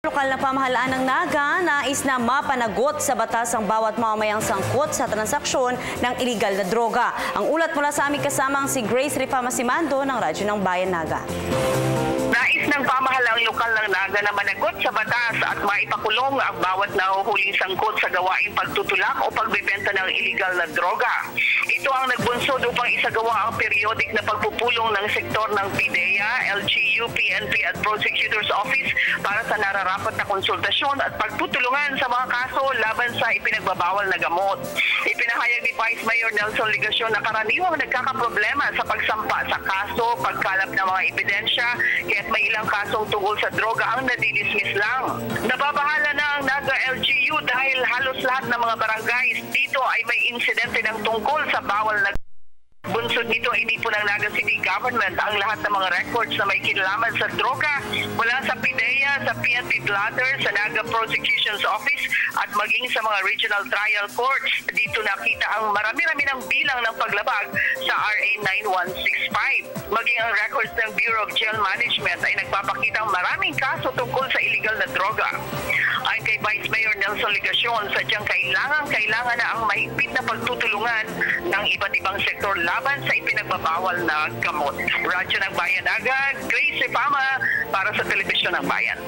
Lokal na pamahalaan ng Naga nais na mapanagot sa batas ang bawat mamamayang sangkot sa transaksyon ng iligal na droga. Ang ulat mula sa aming kasamang si Grace Rifama Simando ng Radyo ng Bayan Naga. Nais ng pamahalaang lokal ng Naga na managot sa batas at maipakulong ang bawat nahuhuling sangkot sa gawaing pagtutulak o pagbebenta ng iligal na droga. Ito ang nagbunsod upang isagawa ang periodic na pagpupulong ng sektor ng PIDEA, LGU, PNP at Prosecutor's Office para sa nararapat na konsultasyon at pagtutulungan sa mga kaso laban sa ipinagbabawal na gamot. Ipinahayag ni Vice Mayor Nelson Ligacion na karaniwang nagkakaproblema sa pagsampa sa kaso, pagkalap ng mga ebidensya, kaya't may ilang kasong tungkol sa droga ang nadidismiss lang. Nababahala na ang Naga LGU dahil halos lahat ng mga barangays dito ay may insidente ng tungkol sa bawal na bunsod nito ay hindi po ng Naga City Government ang lahat ng mga records na may kinalaman sa droga mula sa PIDEA, sa PNP Blatter, sa Naga Prosecution's Office at maging sa mga regional trial courts. Dito nakita ang marami-rami ng bilang ng paglabag sa RA 9165. Maging ang records ng Bureau of Jail Management ay nagpapakita ang maraming kaso tungkol sa illegal na droga. Ayon kay Vice Mayor Nelson Ligacion, sadyang kailangan na ang mahigpit na pagtutulungan ng iba't ibang sektor laban sa ipinagbabawal na gamot. Radyo ng Bayan Naga, Grace Rifama para sa Telebisyon ng Bayan.